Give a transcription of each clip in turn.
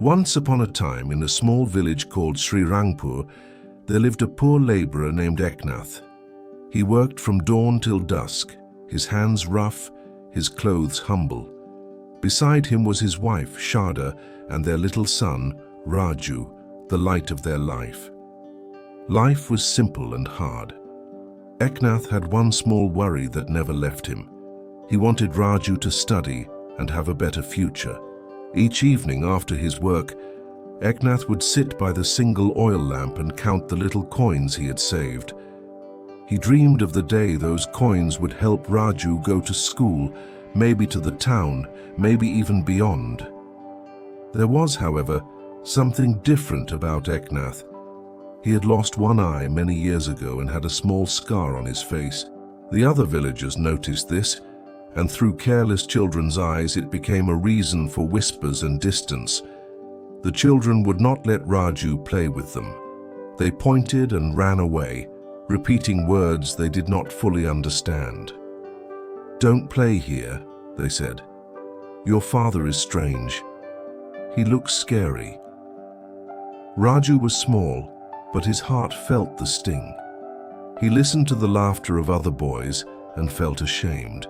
Once upon a time, in a small village called Srirangpur, there lived a poor laborer named Eknath. He worked from dawn till dusk, his hands rough, his clothes humble. Beside him was his wife, Sharda, and their little son, Raju, the light of their life. Life was simple and hard. Eknath had one small worry that never left him. He wanted Raju to study and have a better future. Each evening after his work, Eknath would sit by the single oil lamp and count the little coins he had saved. He dreamed of the day those coins would help Raju go to school, maybe to the town, maybe even beyond. There was, however, something different about Eknath. He had lost one eye many years ago and had a small scar on his face. The other villagers noticed this, and through careless children's eyes it became a reason for whispers and distance. The children would not let Raju play with them. They pointed and ran away, repeating words they did not fully understand. "Don't play here," they said. "Your father is strange. He looks scary." Raju was small, but his heart felt the sting. He listened to the laughter of other boys and felt ashamed.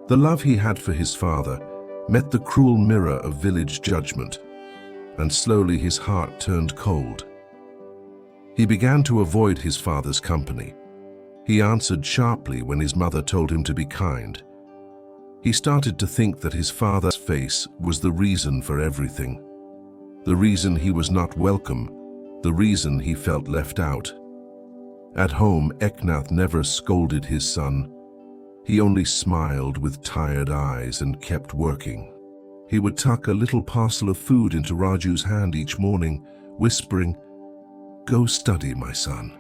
The love he had for his father met the cruel mirror of village judgment, and slowly his heart turned cold. He began to avoid his father's company. He answered sharply when his mother told him to be kind. He started to think that his father's face was the reason for everything, the reason he was not welcome, the reason he felt left out. At home, Eknath never scolded his son. He only smiled with tired eyes and kept working. He would tuck a little parcel of food into Raju's hand each morning, whispering, "Go study, my son."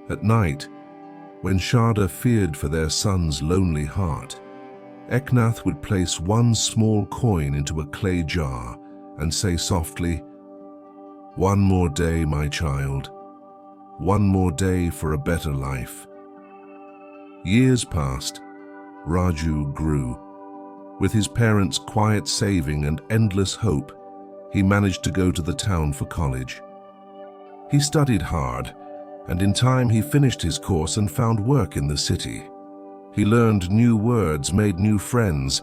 At night, when Sharda feared for their son's lonely heart, Eknath would place one small coin into a clay jar and say softly, "One more day, my child. One more day for a better life." Years passed. Raju grew. With his parents' quiet saving and endless hope, he managed to go to the town for college. He studied hard, and in time he finished his course and found work in the city. He learned new words, made new friends,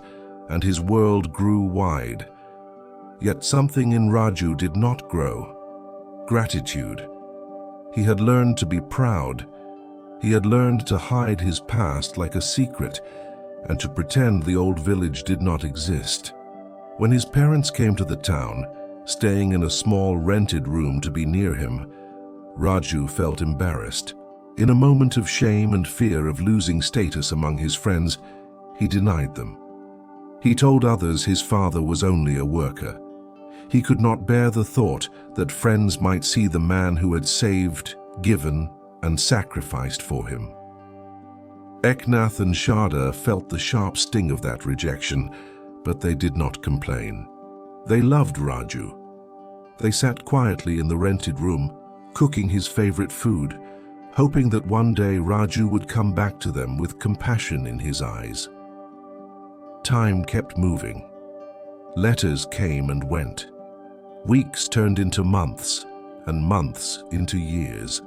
and his world grew wide. Yet something in Raju did not grow: gratitude. He had learned to be proud. He had learned to hide his past like a secret and to pretend the old village did not exist. When his parents came to the town, staying in a small rented room to be near him, Raju felt embarrassed. In a moment of shame and fear of losing status among his friends, he denied them. He told others his father was only a worker. He could not bear the thought that friends might see the man who had saved, given, and sacrificed for him. Eknath and Sharda felt the sharp sting of that rejection, but they did not complain. They loved Raju. They sat quietly in the rented room, cooking his favorite food, hoping that one day Raju would come back to them with compassion in his eyes. Time kept moving. Letters came and went. Weeks turned into months, and months into years.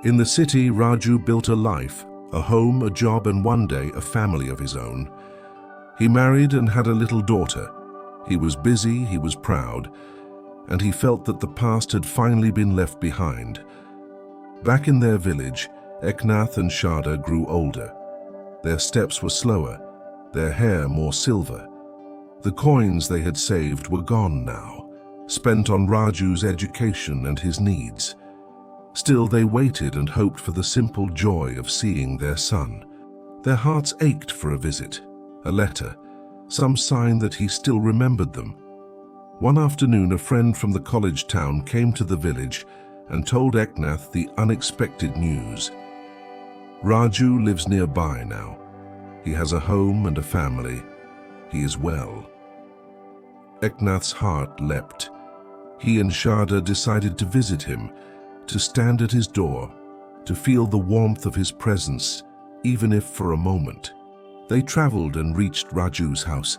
In the city, Raju built a life, a home, a job, and one day a family of his own. He married and had a little daughter. He was busy, he was proud, and he felt that the past had finally been left behind. Back in their village, Eknath and Sharda grew older. Their steps were slower, their hair more silver. The coins they had saved were gone now, spent on Raju's education and his needs. Still, they waited and hoped for the simple joy of seeing their son. Their hearts ached for a visit, a letter, some sign that he still remembered them. One afternoon, a friend from the college town came to the village and told Eknath the unexpected news. Raju lives nearby now. He has a home and a family. He is well. Eknath's heart leapt. He and Sharda decided to visit him, to stand at his door, to feel the warmth of his presence, even if for a moment. They traveled and reached Raju's house.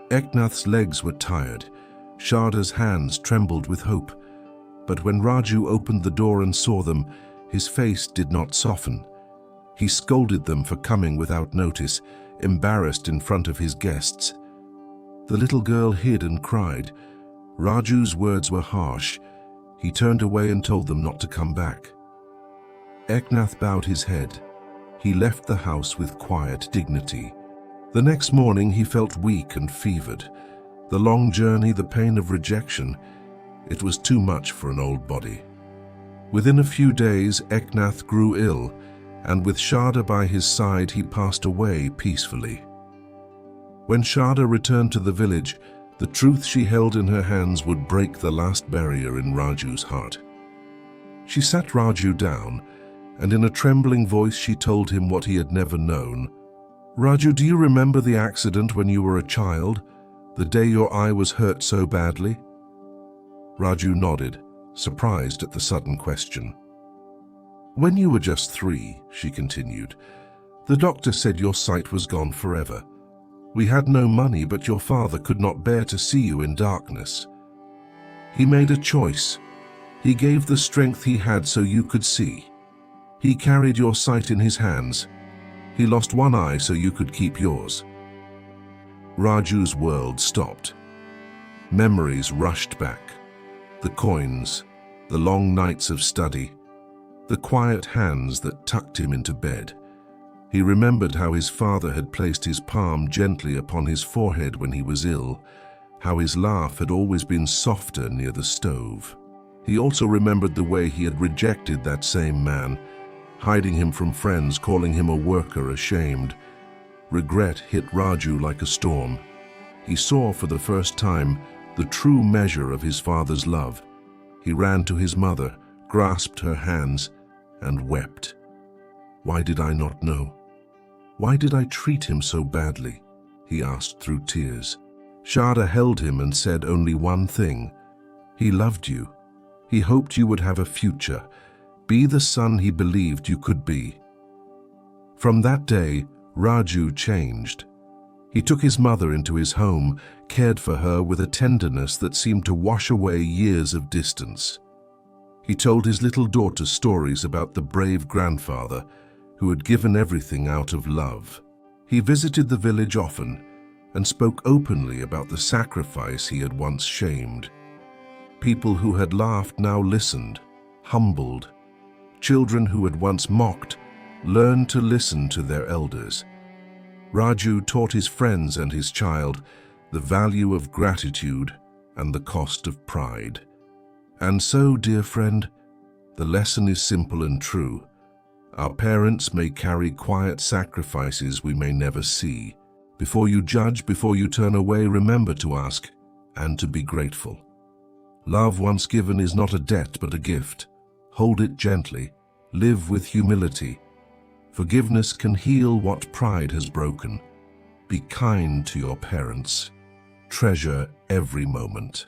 Eknath's legs were tired. Sharda's hands trembled with hope, but when Raju opened the door and saw them, his face did not soften. He scolded them for coming without notice, embarrassed in front of his guests. The little girl hid and cried. Raju's words were harsh. He turned away and told them not to come back. Eknath bowed his head. He left the house with quiet dignity. The next morning he felt weak and fevered. The long journey, the pain of rejection, it was too much for an old body. Within a few days, Eknath grew ill, and with Sharda by his side, he passed away peacefully. When Sharda returned to the village, the truth she held in her hands would break the last barrier in Raju's heart. She sat Raju down, and in a trembling voice she told him what he had never known. "Raju, do you remember the accident when you were a child? The day your eye was hurt so badly?" Raju nodded, surprised at the sudden question. "When you were just 3, she continued, "the doctor said your sight was gone forever. We had no money, but your father could not bear to see you in darkness. He made a choice. He gave the strength he had so you could see. He carried your sight in his hands. He lost one eye so you could keep yours." Raju's world stopped. Memories rushed back. The coins, the long nights of study, the quiet hands that tucked him into bed. He remembered how his father had placed his palm gently upon his forehead when he was ill, how his laugh had always been softer near the stove. He also remembered the way he had rejected that same man, hiding him from friends, calling him a worker, ashamed. Regret hit Raju like a storm. He saw for the first time the true measure of his father's love. He ran to his mother, grasped her hands, and wept. "Why did I not know? Why did I treat him so badly?" he asked through tears. Sharda held him and said only one thing. "He loved you. He hoped you would have a future. Be the son he believed you could be." From that day, Raju changed. He took his mother into his home, cared for her with a tenderness that seemed to wash away years of distance. He told his little daughter stories about the brave grandfather who had given everything out of love. He visited the village often and spoke openly about the sacrifice he had once shamed. People who had laughed now listened, humbled. Children who had once mocked learned to listen to their elders. Raju taught his friends and his child the value of gratitude and the cost of pride. And so, dear friend, the lesson is simple and true. Our parents may carry quiet sacrifices we may never see. Before you judge, before you turn away, remember to ask and to be grateful. Love once given is not a debt but a gift. Hold it gently. Live with humility. Forgiveness can heal what pride has broken. Be kind to your parents. Treasure every moment.